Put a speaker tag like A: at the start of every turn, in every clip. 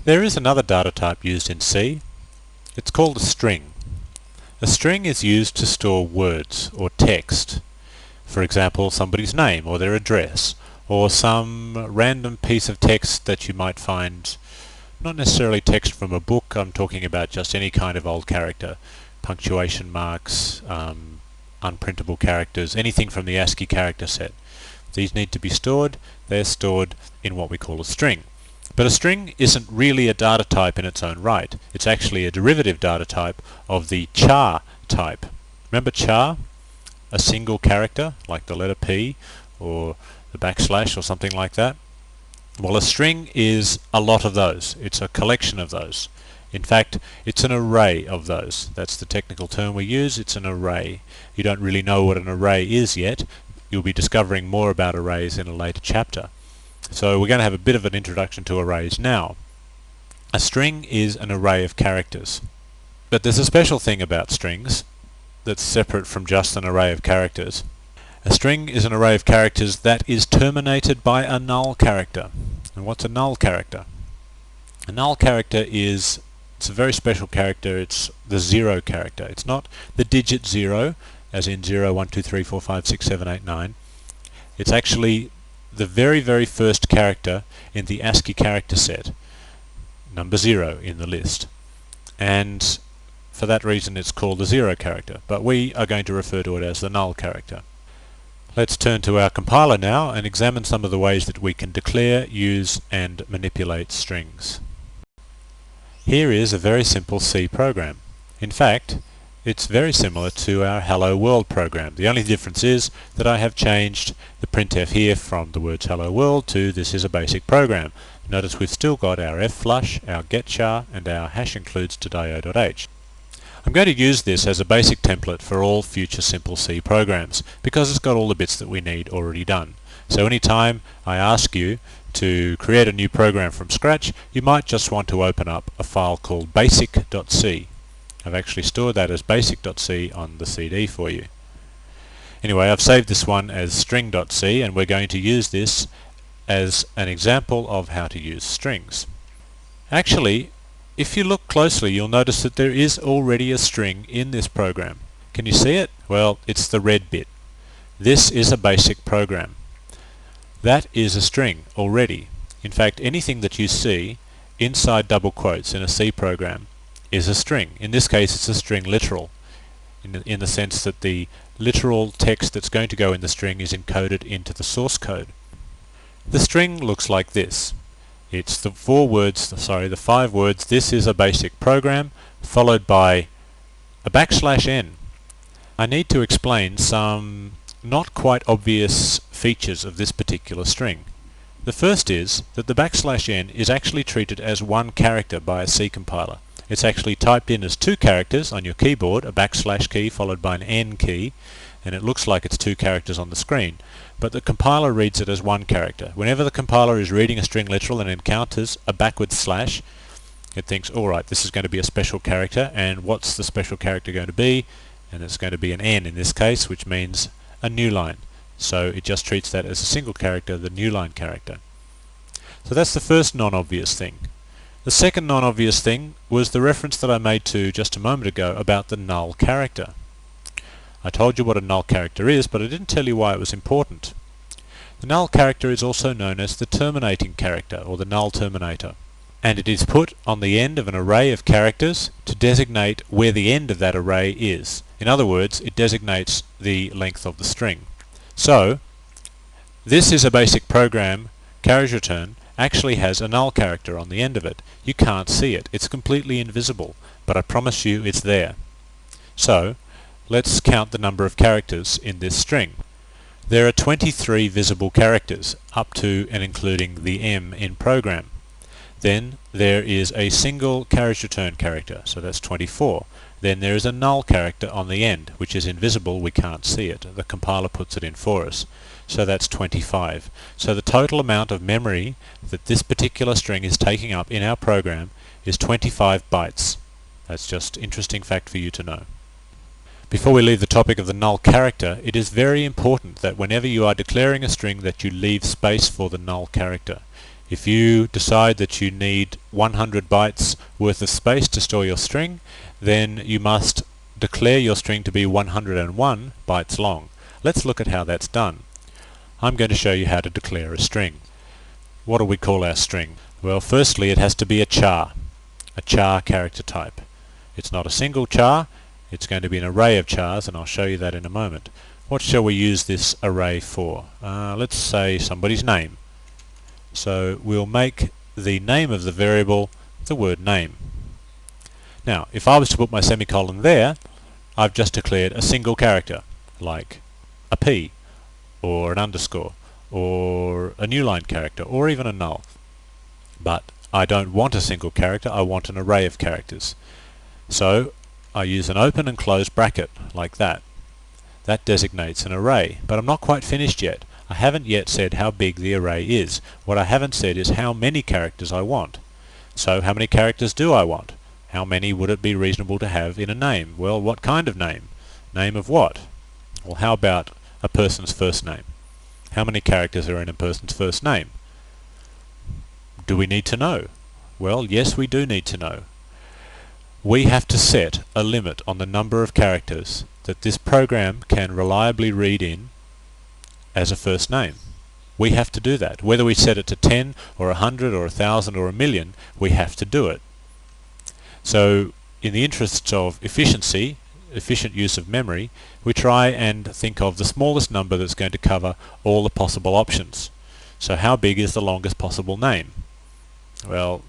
A: There is another data type used in C. It's called a string. A string is used to store words or text. For example, somebody's name or their address, or some random piece of text that you might find, not necessarily text from a book. I'm talking about just any kind of old character, punctuation marks, unprintable characters, anything from the ASCII character set. These need to be stored. They're stored in what we call a string. But a string isn't really a data type in its own right. It's actually a derivative data type of the char type. Remember char? A single character, like the letter P or the backslash or something like that. Well, a string is a lot of those. It's a collection of those. In fact, it's an array of those. That's the technical term we use. It's an array. You don't really know what an array is yet. You'll be discovering more about arrays in a later chapter. So we're going to have a bit of an introduction to arrays now. A string is an array of characters. But there's a special thing about strings that's separate from just an array of characters. A string is an array of characters that is terminated by a null character. And what's a null character? A null character it's a very special character. It's the 0 character. It's not the digit 0, as in 0, 1, 2, 3, 4, 5, 6, 7, 8, 9. It's actually the very, very first character in the ASCII character set, number 0 in the list. And for that reason it's called the 0 character, but we are going to refer to it as the null character. Let's turn to our compiler now and examine some of the ways that we can declare, use and manipulate strings. Here is a very simple C program. In fact, it's very similar to our Hello World program. The only difference is that I have changed the printf here from the words Hello World to this is a basic program. Notice we've still got our fflush, our getchar and our hash includes to.io.h. I'm going to use this as a basic template for all future simple C programs because it's got all the bits that we need already done. So anytime I ask you to create a new program from scratch, you might just want to open up a file called basic.c. I've actually stored that as basic.c on the CD for you. Anyway, I've saved this one as string.c and we're going to use this as an example of how to use strings. Actually, if you look closely you'll notice that there is already a string in this program. Can you see it? Well, it's the red bit. This is a basic program. That is a string already. In fact, anything that you see inside double quotes in a C program is a string. In this case it's a string literal, in the sense that the literal text that's going to go in the string is encoded into the source code. The string looks like this. It's the 5 words, this is a basic program, followed by a \n. I need to explain some not quite obvious features of this particular string. The first is that the \n is actually treated as one character by a C compiler. It's actually typed in as 2 characters on your keyboard, a \ key followed by an N key, and it looks like it's 2 characters on the screen. But the compiler reads it as 1 character. Whenever the compiler is reading a string literal and encounters a \, it thinks, alright, this is going to be a special character, and what's the special character going to be? And it's going to be an N in this case, which means a new line. So it just treats that as a single character, the new line character. So that's the first non-obvious thing. The second non-obvious thing was the reference that I made to just a moment ago about the null character. I told you what a null character is, but I didn't tell you why it was important. The null character is also known as the terminating character, or the null terminator, and it is put on the end of an array of characters to designate where the end of that array is. In other words, it designates the length of the string. So, this is a basic program, carriage return, actually has a null character on the end of it. You can't see it. It's completely invisible, but I promise you it's there. So, let's count the number of characters in this string. There are 23 visible characters, up to and including the M in program. Then there is a single carriage return character, so that's 24. Then there is a null character on the end, which is invisible, we can't see it. The compiler puts it in for us. So that's 25. So the total amount of memory that this particular string is taking up in our program is 25 bytes. That's just interesting fact for you to know. Before we leave the topic of the null character, it is very important that whenever you are declaring a string that you leave space for the null character. If you decide that you need 100 bytes worth of space to store your string, then you must declare your string to be 101 bytes long. Let's look at how that's done. I'm going to show you how to declare a string. What do we call our string? Well, firstly it has to be a char character type. It's not a single char, it's going to be an array of chars, and I'll show you that in a moment. What shall we use this array for? Let's say somebody's name. So we'll make the name of the variable the word name. Now, if I was to put my semicolon there, I've just declared a single character, like a P, or an underscore, or a new line character, or even a null. But I don't want a single character, I want an array of characters. So I use an open and close bracket, like that. That designates an array, but I'm not quite finished yet. I haven't yet said how big the array is. What I haven't said is how many characters I want. So how many characters do I want? How many would it be reasonable to have in a name? Well, what kind of name? Name of what? Well, how about a person's first name? How many characters are in a person's first name? Do we need to know? Well, yes, we do need to know. We have to set a limit on the number of characters that this program can reliably read in as a first name. We have to do that. Whether we set it to 10 or 100 or 1,000 or 1,000,000, we have to do it. So in the interests of efficiency, efficient use of memory, we try and think of the smallest number that's going to cover all the possible options. So how big is the longest possible name? Well,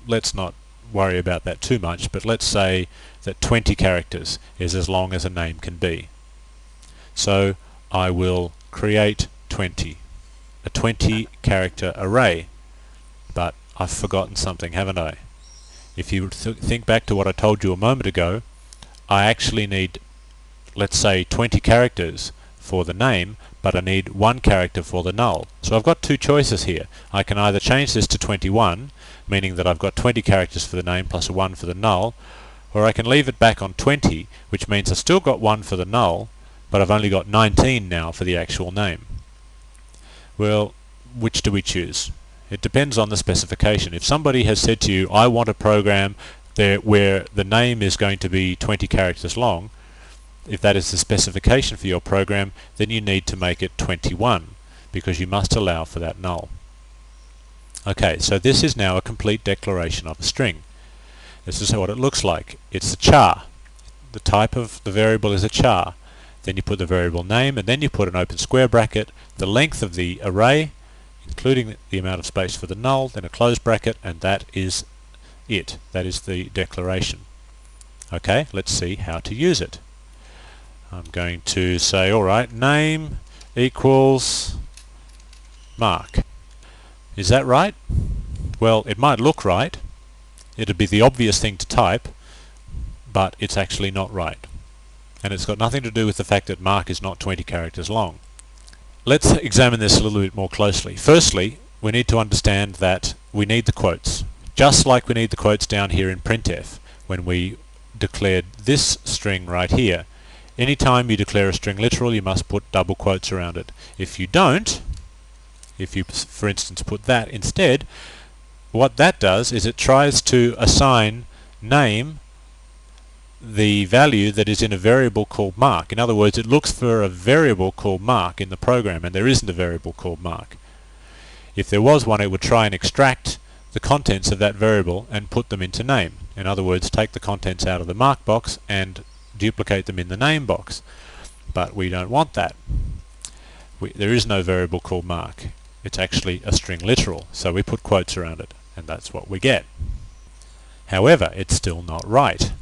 A: let's not worry about that too much, but let's say that 20 characters is as long as a name can be. So I will create a 20 character array, but I've forgotten something, haven't I? If you think back to what I told you a moment ago, I actually need, let's say, 20 characters for the name, but I need 1 character for the null. So I've got 2 choices here. I can either change this to 21, meaning that I've got 20 characters for the name plus 1 for the null, or I can leave it back on 20, which means I've still got 1 for the null, but I've only got 19 now for the actual name. Well, which do we choose? It depends on the specification. If somebody has said to you, I want a program where the name is going to be 20 characters long, if that is the specification for your program, then you need to make it 21, because you must allow for that null. Okay, so this is now a complete declaration of a string. This is what it looks like. It's a char. The type of the variable is a char. Then you put the variable name, and then you put an open square bracket, the length of the array, including the amount of space for the null, then a closed bracket, and that is it. That is the declaration. Okay, let's see how to use it. I'm going to say, alright, name equals Mark. Is that right? Well, it might look right. It'd be the obvious thing to type, but it's actually not right. And it's got nothing to do with the fact that Mark is not 20 characters long. Let's examine this a little bit more closely. Firstly, we need to understand that we need the quotes. Just like we need the quotes down here in printf, when we declared this string right here. Anytime you declare a string literal, you must put double quotes around it. If you don't, if you, for instance, put that instead, what that does is it tries to assign name the value that is in a variable called Mark. In other words, it looks for a variable called Mark in the program, and there isn't a variable called Mark. If there was one, it would try and extract the contents of that variable and put them into name. In other words, take the contents out of the Mark box and duplicate them in the name box. But we don't want that. There is no variable called Mark. It's actually a string literal, so we put quotes around it, and that's what we get. However, it's still not right.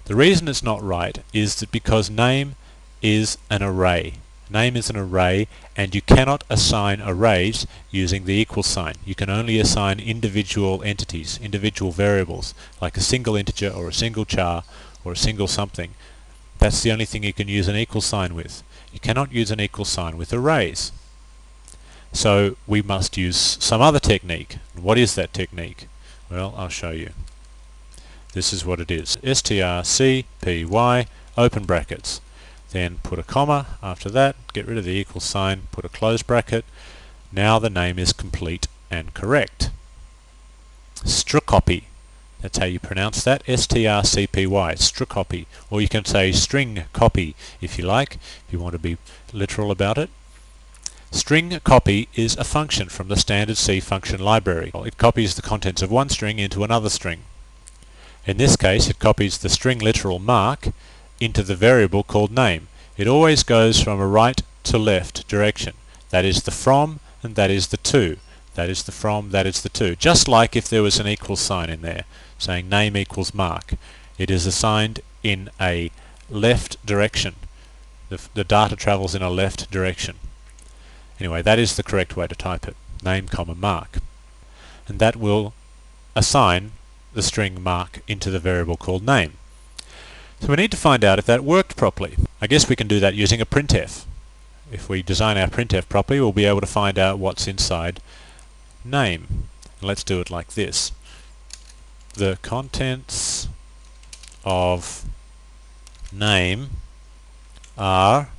A: The reason it's not right is that because name is an array. Name is an array, and you cannot assign arrays using the equal sign. You can only assign individual entities, individual variables, like a single integer or a single char or a single something. That's the only thing you can use an equal sign with. You cannot use an equal sign with arrays. So we must use some other technique. What is that technique? Well, I'll show you. This is what it is. strcpy, open brackets. Then put a comma after that, get rid of the equal sign, put a closed bracket. Now the name is complete and correct. strcpy. That's how you pronounce that, S-T-R-C-P-Y, strcpy. Or you can say string copy if you like, if you want to be literal about it. String copy is a function from the standard C function library. It copies the contents of one string into another string. In this case, it copies the string literal mark into the variable called name. It always goes from a right to left direction. That is the from and that is the to. That is the from, that is the to. Just like if there was an equal sign in there, saying name equals mark. It is assigned in a left direction. The data travels in a left direction. Anyway, that is the correct way to type it. Name, comma, mark. And that will assign the string mark into the variable called name. So we need to find out if that worked properly. I guess we can do that using a printf. If we design our printf properly, we'll be able to find out what's inside name. And let's do it like this. The contents of name are...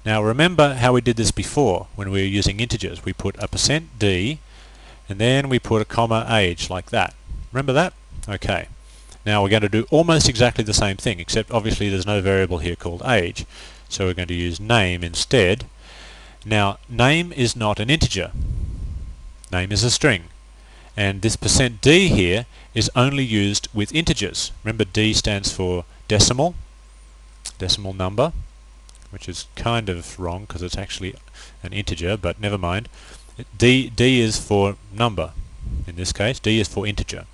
A: Now remember how we did this before when we were using integers. We put a %d and then we put a comma age like that. Remember that? Okay. Now we're going to do almost exactly the same thing, except obviously there's no variable here called age. So we're going to use name instead. Now name is not an integer. Name is a string. And this %d here is only used with integers. Remember, d stands for decimal number, which is kind of wrong because it's actually an integer, but never mind. D is for number. In this case, D is for integer.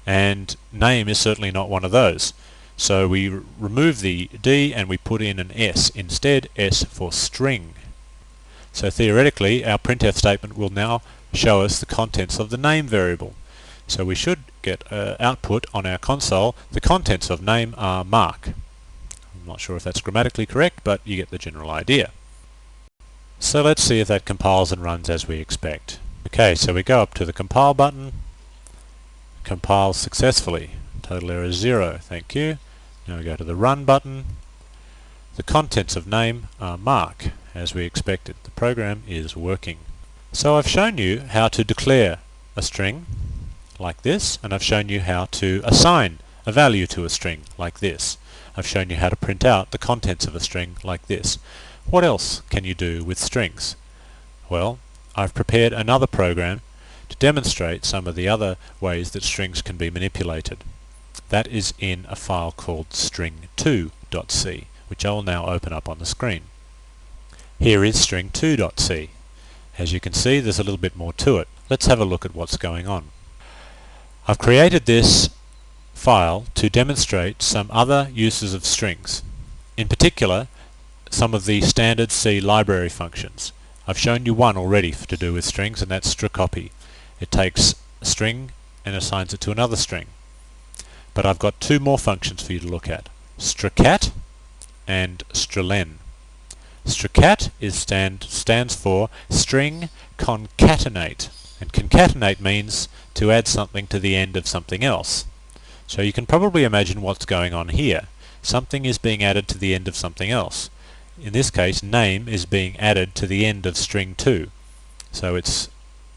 A: And name is certainly not one of those. So we remove the D and we put in an S instead, S for string. So theoretically, our printf statement will now show us the contents of the name variable. So we should get output on our console. The contents of name are mark. I'm not sure if that's grammatically correct, but you get the general idea. So let's see if that compiles and runs as we expect. Okay, so we go up to the compile button. Compiles successfully. Total error is 0. Thank you. Now we go to the run button. The contents of name are mark, as we expected. The program is working. So I've shown you how to declare a string like this, and I've shown you how to assign a value to a string like this. I've shown you how to print out the contents of a string like this. What else can you do with strings? Well, I've prepared another program to demonstrate some of the other ways that strings can be manipulated. That is in a file called string2.c, which I will now open up on the screen. Here is string2.c. As you can see, there's a little bit more to it. Let's have a look at what's going on. I've created this file to demonstrate some other uses of strings. In particular, some of the standard C library functions. I've shown you one already to do with strings, and that's strcpy. It takes a string and assigns it to another string. But I've got two more functions for you to look at. strcat and strlen. Strcat stands for string concatenate, and concatenate means to add something to the end of something else. So you can probably imagine what's going on here. Something is being added to the end of something else. In this case, name is being added to the end of string 2. So it's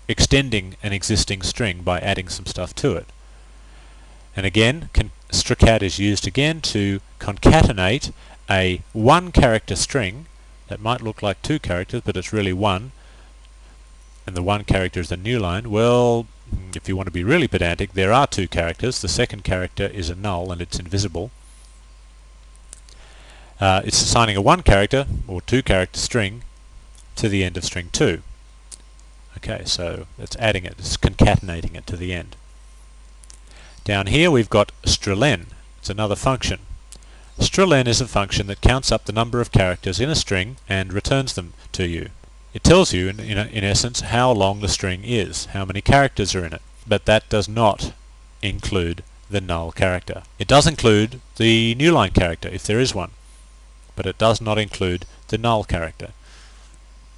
A: extending an existing string by adding some stuff to it. And again, strcat is used again to concatenate a one-character string that might look like two characters, but it's really one, and the one character is a new line. Well, if you want to be really pedantic, there are two characters. The second character is a null and it's invisible. It's assigning a one-character or two-character string to the end of string 2. Okay, so it's adding it, it's concatenating it to the end. Down here we've got strlen. It's another function. Strlen is a function that counts up the number of characters in a string and returns them to you. It tells you, in essence, how long the string is, how many characters are in it. But that does not include the null character. It does include the new line character, if there is one, but it does not include the null character.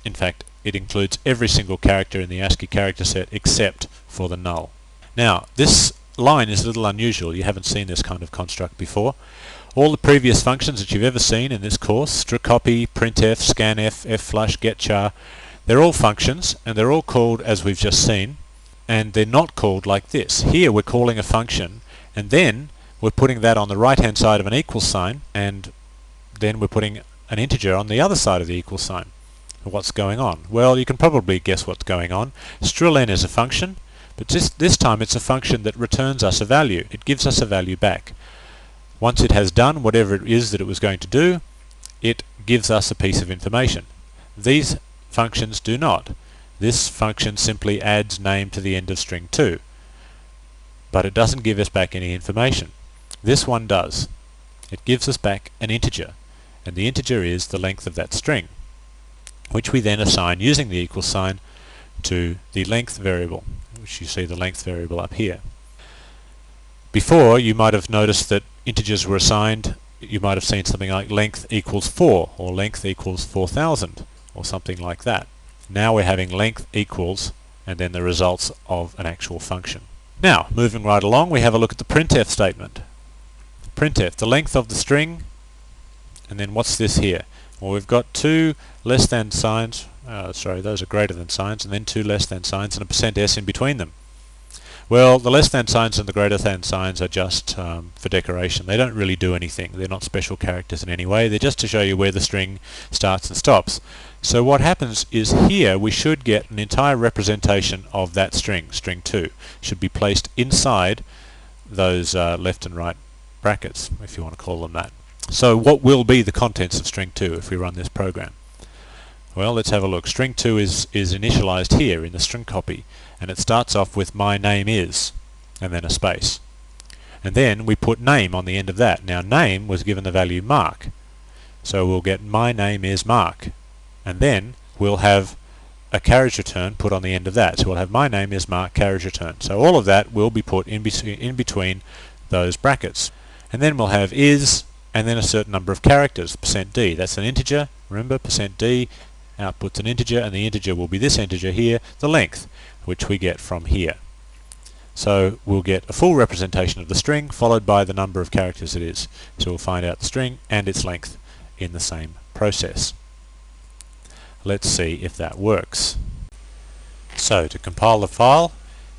A: In fact, it includes every single character in the ASCII character set except for the null. Now, this line is a little unusual. You haven't seen this kind of construct before. All the previous functions that you've ever seen in this course, strcpy, printf, scanf, fflush, getchar, they're all functions, and they're all called, as we've just seen, and they're not called like this. Here we're calling a function, and then we're putting that on the right hand side of an equal sign, and then we're putting an integer on the other side of the equal sign. What's going on? Well, you can probably guess what's going on. String is a function, but this time it's a function that returns us a value. It gives us a value back. Once it has done whatever it is that it was going to do, it gives us a piece of information. These functions do not. This function simply adds name to the end of string 2, but it doesn't give us back any information. This one does. It gives us back an integer, and the integer is the length of that string, which we then assign using the equal sign to the length variable, which you see the length variable up here. Before, you might have noticed that integers were assigned. You might have seen something like length equals 4, or length equals 4,000, or something like that. Now we're having length equals, and then the results of an actual function. Now, moving right along, we have a look at the printf statement. Printf, the length of the string, and then what's this here? Well, we've got two less than signs, those are greater than signs, and then two less than signs and a %s in between them. Well, the less than signs and the greater than signs are just for decoration. They don't really do anything. They're not special characters in any way. They're just to show you where the string starts and stops. So what happens is here we should get an entire representation of that string, string 2. Should be placed inside those left and right brackets, if you want to call them that. So what will be the contents of string 2 if we run this program? Well, let's have a look. String 2 is initialized here in the string copy, and it starts off with my name is, and then a space. And then we put name on the end of that. Now name was given the value Mark, so we'll get my name is Mark, and then we'll have a carriage return put on the end of that. So we'll have my name is Mark carriage return. So all of that will be put in between those brackets. And then we'll have is, and then a certain number of characters, %d. That's an integer. Remember, %d outputs an integer, and the integer will be this integer here, the length, which we get from here. So we'll get a full representation of the string followed by the number of characters it is. So we'll find out the string and its length in the same process. Let's see if that works. So to compile the file,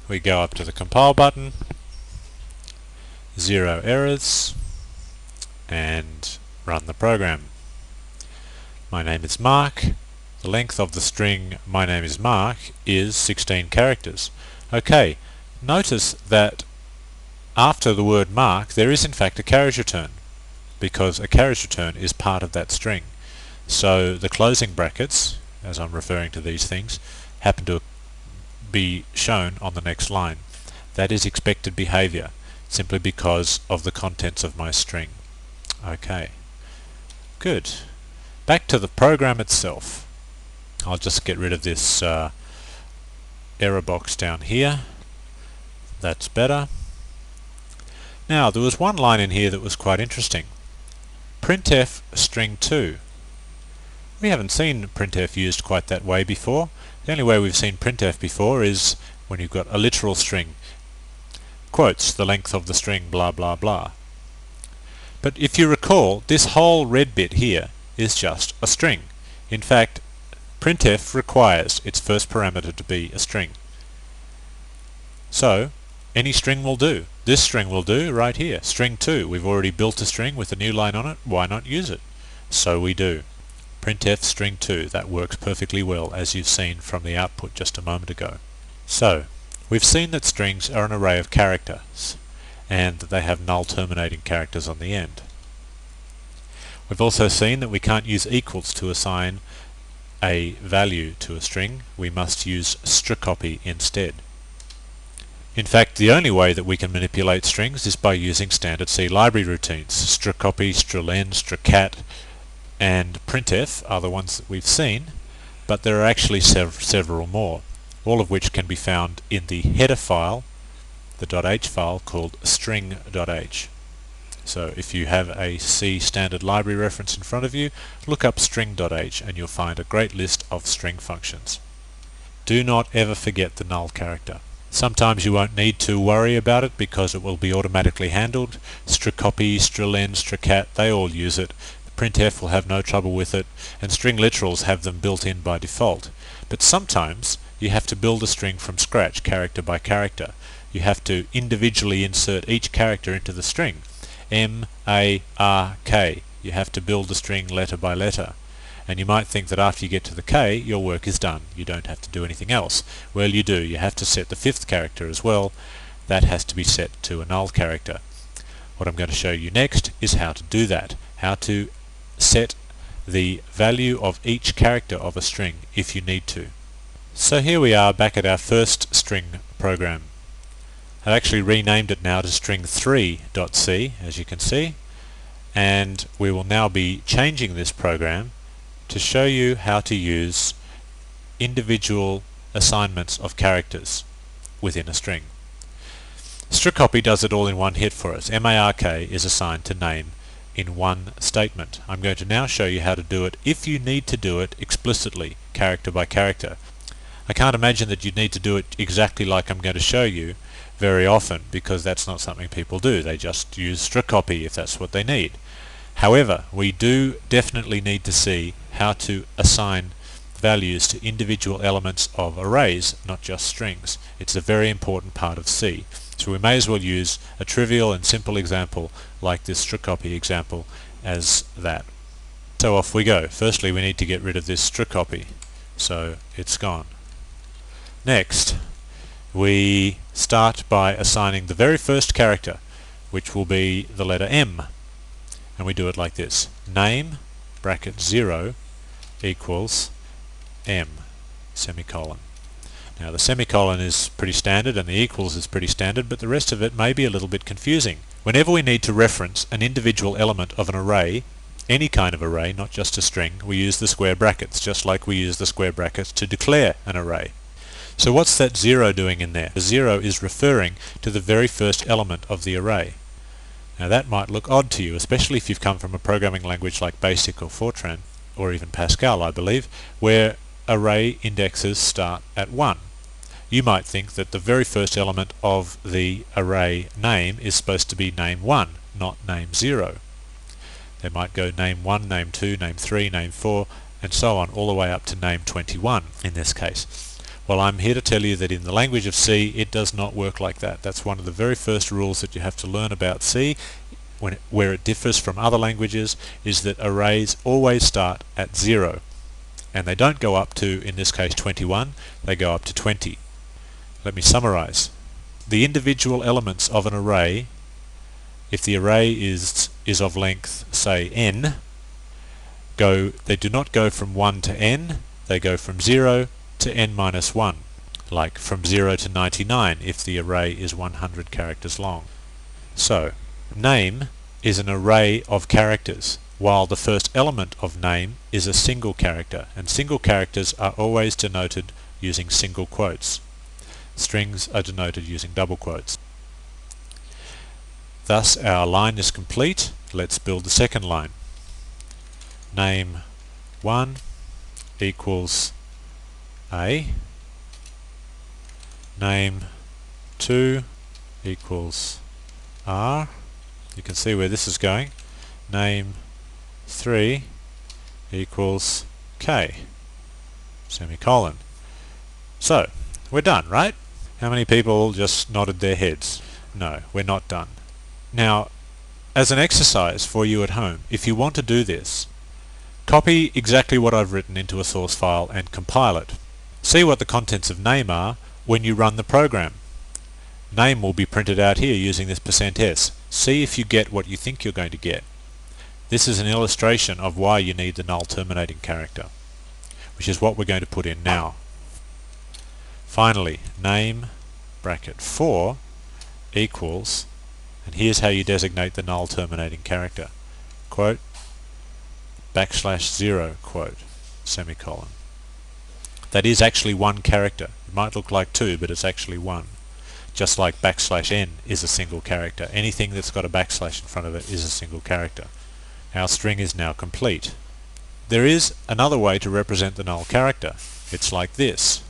A: we go up to the compile button, 0 errors, and run the program. My name is Mark. The length of the string my name is Mark is 16 characters. Okay, notice that after the word Mark there is in fact a carriage return, because a carriage return is part of that string. So the closing brackets, as I'm referring to these things, happen to be shown on the next line. That is expected behavior, simply because of the contents of my string. Okay, good. Back to the program itself. I'll just get rid of this error box down here. That's better. Now there was one line in here that was quite interesting. Printf string 2. We haven't seen printf used quite that way before. The only way we've seen printf before is when you've got a literal string. Quotes, the length of the string, blah blah blah. But if you recall, this whole red bit here is just a string. In fact, printf requires its first parameter to be a string. So, any string will do. This string will do right here. String 2. We've already built a string with a new line on it. Why not use it? So we do. Printf string 2. That works perfectly well, as you've seen from the output just a moment ago. So, we've seen that strings are an array of characters, and that they have null terminating characters on the end. We've also seen that we can't use equals to assign a value to a string. We must use strcpy instead. In fact, the only way that we can manipulate strings is by using standard C library routines. Strcpy, strlen, strcat, and printf are the ones that we've seen, but there are actually several more, all of which can be found in the header file, the .h file called string.h. So if you have a C standard library reference in front of you, look up string.h and you'll find a great list of string functions. Do not ever forget the null character. Sometimes you won't need to worry about it because it will be automatically handled. Strcpy, strlen, strcat, they all use it. Printf will have no trouble with it, and string literals have them built in by default. But sometimes you have to build a string from scratch, character by character. You have to individually insert each character into the string. M-A-R-K. You have to build the string letter by letter. And you might think that after you get to the K, your work is done. You don't have to do anything else. Well, you do. You have to set the fifth character as well. That has to be set to a null character. What I'm going to show you next is how to do that. How to set the value of each character of a string if you need to. So here we are back at our first string program. I've actually renamed it now to string3.c, as you can see, and we will now be changing this program to show you how to use individual assignments of characters within a string. strcpy does it all in one hit for us. mark is assigned to name in one statement. I'm going to now show you how to do it if you need to do it explicitly, character by character. I can't imagine that you'd need to do it exactly like I'm going to show you very often, because that's not something people do. They just use strcpy if that's what they need. However, we do definitely need to see how to assign values to individual elements of arrays, not just strings. It's a very important part of C. So we may as well use a trivial and simple example like this strcpy example as that. So off we go. Firstly, we need to get rid of this strcpy, so it's gone. Next, we start by assigning the very first character, which will be the letter M. And we do it like this. Name, bracket 0, equals M, semicolon. Now the semicolon is pretty standard and the equals is pretty standard, but the rest of it may be a little bit confusing. Whenever we need to reference an individual element of an array, any kind of array, not just a string, we use the square brackets, just like we use the square brackets to declare an array. So what's that 0 doing in there? The 0 is referring to the very first element of the array. Now that might look odd to you, especially if you've come from a programming language like BASIC or Fortran, or even Pascal, I believe, where array indexes start at 1. You might think that the very first element of the array name is supposed to be name 1, not name 0. They might go name 1, name 2, name 3, name 4, and so on, all the way up to name 21 in this case. Well, I'm here to tell you that in the language of C, it does not work like that. That's one of the very first rules that you have to learn about C, where it differs from other languages, is that arrays always start at 0. And they don't go up to, in this case, 21, they go up to 20. Let me summarize. The individual elements of an array, if the array is of length, say, n, they do not go from 1 to n, they go from 0 to n minus 1, like from 0 to 99 if the array is 100 characters long. So, name is an array of characters, while the first element of name is a single character, and single characters are always denoted using single quotes. Strings are denoted using double quotes. Thus our line is complete. Let's build the second line. Name 1 equals A. Name 2 equals R. You can see where this is going. Name 3 equals K, semicolon. So, we're done, right? How many people just nodded their heads? No, we're not done. Now, as an exercise for you at home, if you want to do this, copy exactly what I've written into a source file and compile it. See what the contents of name are when you run the program. Name will be printed out here using this %s. See if you get what you think you're going to get. This is an illustration of why you need the null terminating character, which is what we're going to put in now. Finally, name bracket 4 equals, and here's how you designate the null terminating character, quote, \0 quote, semicolon. That is actually one character. It might look like two, but it's actually one. Just like \n is a single character. Anything that's got a backslash in front of it is a single character. Our string is now complete. There is another way to represent the null character. It's like this,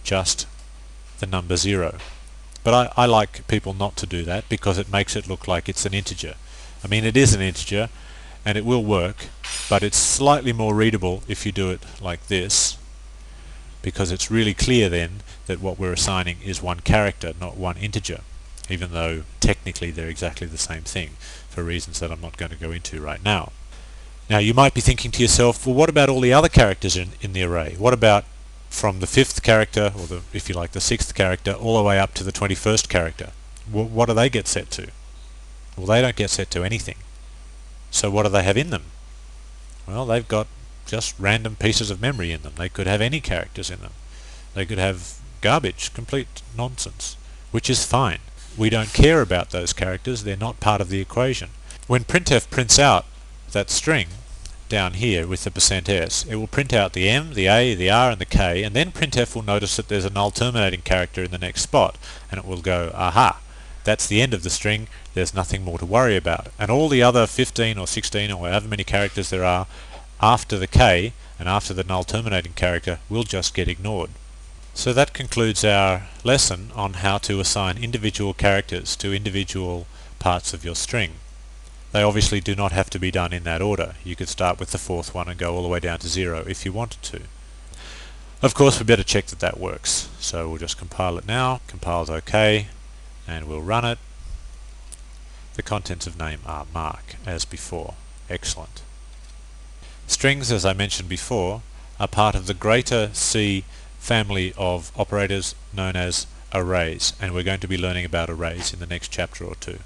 A: just the number 0. But I like people not to do that because it makes it look like it's an integer. I mean, it is an integer and it will work, but it's slightly more readable if you do it like this, because it's really clear then that what we're assigning is one character, not one integer, even though technically they're exactly the same thing for reasons that I'm not going to go into right now. Now you might be thinking to yourself, well, what about all the other characters in the array? What about from the 5th character, or the, if you like, the 6th character, all the way up to the 21st character? What do they get set to? Well, they don't get set to anything. So what do they have in them? Well, they've got just random pieces of memory in them. They could have any characters in them. They could have garbage, complete nonsense, which is fine. We don't care about those characters. They're not part of the equation. When printf prints out that string down here with the %s, it will print out the m, the a, the r and the k, and then printf will notice that there's a null terminating character in the next spot, and it will go, aha, that's the end of the string, there's nothing more to worry about. And all the other 15 or 16 or however many characters there are after the k and after the null terminating character will just get ignored. So that concludes our lesson on how to assign individual characters to individual parts of your string. They obviously do not have to be done in that order. You could start with the 4th one and go all the way down to 0 if you wanted to. Of course, we better check that that works. So we'll just compile it now. Compile's OK, and we'll run it. The contents of name are Mark, as before. Excellent. Strings, as I mentioned before, are part of the greater C family of operators known as arrays, and we're going to be learning about arrays in the next chapter or two.